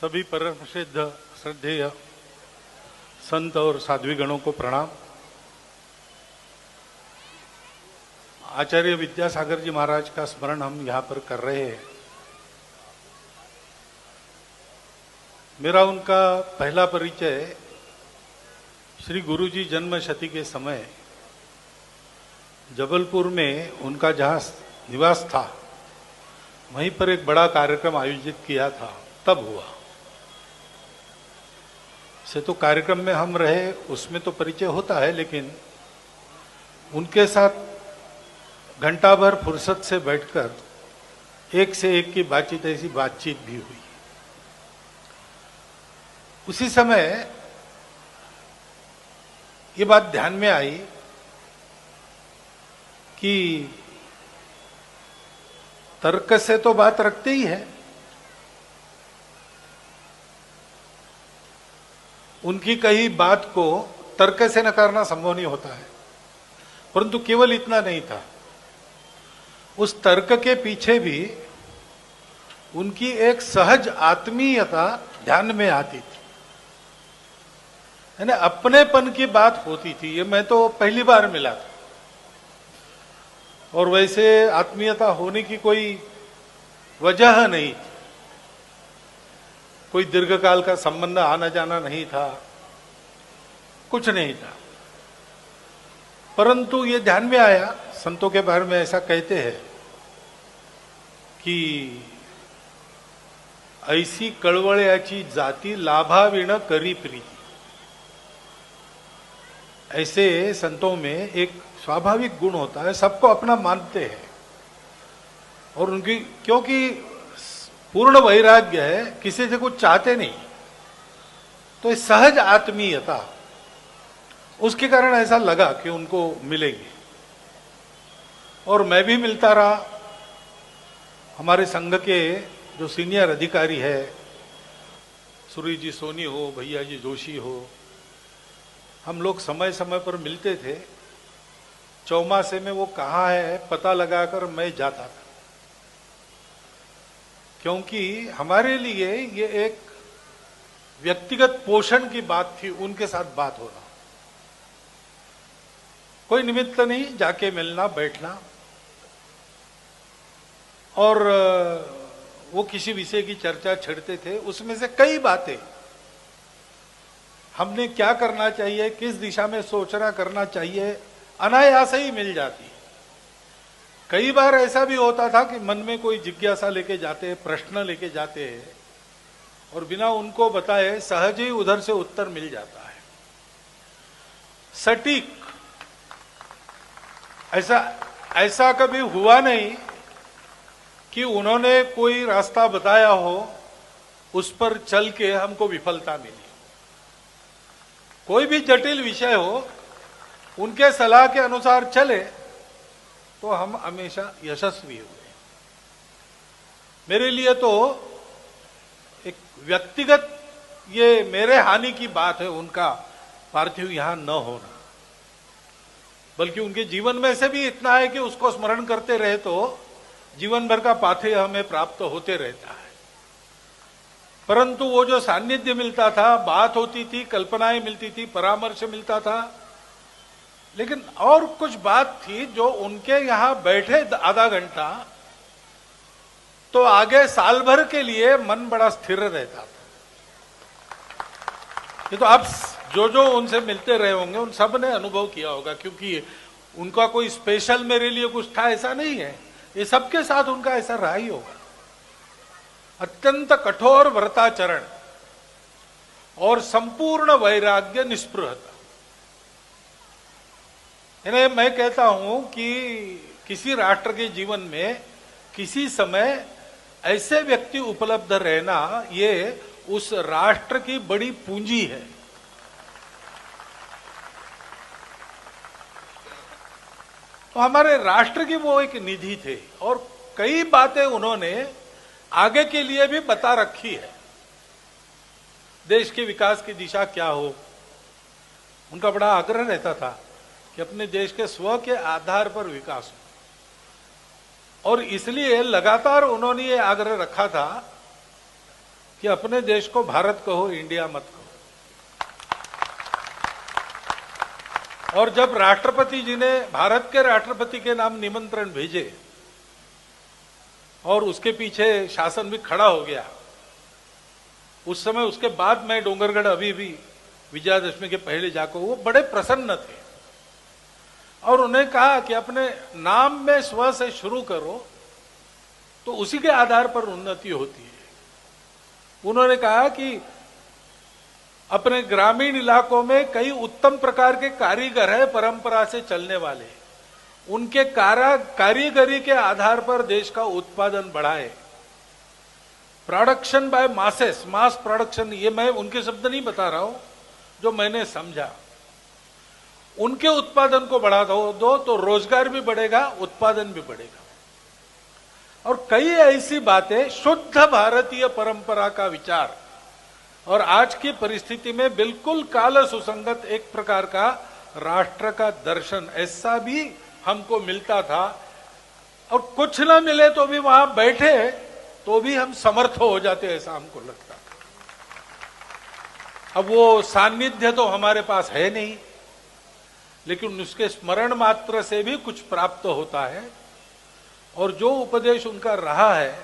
सभी परम सिद्ध श्रद्धेय संत और साध्वी गणों को प्रणाम। आचार्य विद्यासागर जी महाराज का स्मरण हम यहाँ पर कर रहे हैं। मेरा उनका पहला परिचय श्री गुरुजी जन्म शती के समय जबलपुर में उनका जहाँ निवास था वहीं पर एक बड़ा कार्यक्रम आयोजित किया था, तब हुआ। से तो कार्यक्रम में हम रहे, उसमें तो परिचय होता है, लेकिन उनके साथ घंटा भर फुर्सत से बैठकर एक से एक की बातचीत, ऐसी बातचीत भी हुई। उसी समय ये बात ध्यान में आई कि तर्क से तो बात रखते ही है, उनकी कही बात को तर्क से नकारना संभव नहीं होता है। परंतु केवल इतना नहीं था, उस तर्क के पीछे भी उनकी एक सहज आत्मीयता ध्यान में आती थी, यानी अपनेपन की बात होती थी। ये मैं तो पहली बार मिला था, और वैसे आत्मीयता होने की कोई वजह नहीं थी, कोई दीर्घकाल का संबंध आना जाना नहीं था, कुछ नहीं था। परंतु ये ध्यान में आया, संतों के बारे में ऐसा कहते हैं कि ऐसी कळवळ्याची जाती लाभाविण करी प्रीति। ऐसे संतों में एक स्वाभाविक गुण होता है, सबको अपना मानते हैं, और उनकी क्योंकि पूर्ण वैराग्य है, किसी से कुछ चाहते नहीं, तो सहज आत्मीयता, उसके कारण ऐसा लगा कि उनको मिलेंगे। और मैं भी मिलता रहा। हमारे संघ के जो सीनियर अधिकारी है, सूरी जी सोनी हो, भैया जी जोशी हो, हम लोग समय समय पर मिलते थे। चौमासे में वो कहाँ है पता लगाकर मैं जाता था, क्योंकि हमारे लिए ये एक व्यक्तिगत पोषण की बात थी, उनके साथ बात होना। कोई निमित्त नहीं, जाके मिलना, बैठना, और वो किसी विषय की चर्चा छेड़ते थे। उसमें से कई बातें हमने क्या करना चाहिए, किस दिशा में सोचना करना चाहिए, अनायास ही मिल जाती है। कई बार ऐसा भी होता था कि मन में कोई जिज्ञासा लेके जाते, प्रश्न लेके जाते हैं, और बिना उनको बताए सहज ही उधर से उत्तर मिल जाता है, सटीक। ऐसा कभी हुआ नहीं कि उन्होंने कोई रास्ता बताया हो, उस पर चल के हमको विफलता मिली। कोई भी जटिल विषय हो, उनके सलाह के अनुसार चले तो हम हमेशा यशस्वी हुए। मेरे लिए तो एक व्यक्तिगत ये मेरे हानि की बात है उनका पार्थिव यहां न होना, बल्कि उनके जीवन में से भी इतना है कि उसको स्मरण करते रहे तो जीवन भर का पाथेय हमें प्राप्त होते रहता है। परंतु वो जो सान्निध्य मिलता था, बात होती थी, कल्पनाएं मिलती थी, परामर्श मिलता था, लेकिन और कुछ बात थी जो उनके यहां बैठे आधा घंटा तो आगे साल भर के लिए मन बड़ा स्थिर रहता था। ये तो आप जो उनसे मिलते रहे होंगे उन सब ने अनुभव किया होगा, क्योंकि उनका कोई स्पेशल मेरे लिए कुछ था ऐसा नहीं है, ये सबके साथ उनका ऐसा रहा ही होगा। अत्यंत कठोर व्रताचरण और संपूर्ण वैराग्य, निस्पृहता। यानी मैं कहता हूं कि किसी राष्ट्र के जीवन में किसी समय ऐसे व्यक्ति उपलब्ध रहना, ये उस राष्ट्र की बड़ी पूंजी है। तो हमारे राष्ट्र की वो एक निधि थे, और कई बातें उन्होंने आगे के लिए भी बता रखी है। देश के विकास की दिशा क्या हो, उनका बड़ा आग्रह रहता था कि अपने देश के स्व के आधार पर विकास हो, और इसलिए लगातार उन्होंने ये आग्रह रखा था कि अपने देश को भारत कहो, इंडिया मत कहो। और जब राष्ट्रपति जी ने भारत के राष्ट्रपति के नाम निमंत्रण भेजे और उसके पीछे शासन भी खड़ा हो गया, उस समय उसके बाद मैं डोंगरगढ़ अभी भी विजयादशमी के पहले जाकर, वो बड़े प्रसन्न थे और उन्हें कहा कि अपने नाम में स्व से शुरू करो तो उसी के आधार पर उन्नति होती है। उन्होंने कहा कि अपने ग्रामीण इलाकों में कई उत्तम प्रकार के कारीगर हैं, परंपरा से चलने वाले, उनके कारीगरी के आधार पर देश का उत्पादन बढ़ाए। Production by masses, mass production, ये मैं उनके शब्द नहीं बता रहा हूं, जो मैंने समझा। उनके उत्पादन को बढ़ा दो तो रोजगार भी बढ़ेगा, उत्पादन भी बढ़ेगा। और कई ऐसी बातें, शुद्ध भारतीय परंपरा का विचार और आज की परिस्थिति में बिल्कुल काल सुसंगत एक प्रकार का राष्ट्र का दर्शन, ऐसा भी हमको मिलता था। और कुछ ना मिले तो भी वहां बैठे तो भी हम समर्थ हो जाते, ऐसा हमको लगता था। अब वो सान्निध्य तो हमारे पास है नहीं, लेकिन उसके स्मरण मात्र से भी कुछ प्राप्त होता है। और जो उपदेश उनका रहा है,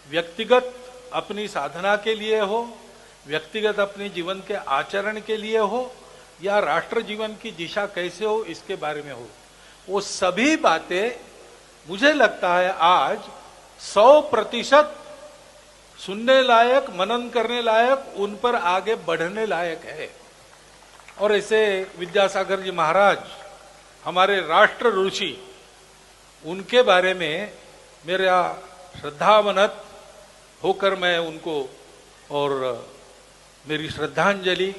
व्यक्तिगत अपनी साधना के लिए हो, व्यक्तिगत अपने जीवन के आचरण के लिए हो, या राष्ट्र जीवन की दिशा कैसे हो इसके बारे में हो, वो सभी बातें मुझे लगता है आज 100% सुनने लायक, मनन करने लायक, उन पर आगे बढ़ने लायक है। और ऐसे विद्यासागर जी महाराज, हमारे राष्ट्र ऋषि, उनके बारे में मेरा श्रद्धावनत होकर मैं उनको और मेरी श्रद्धांजलि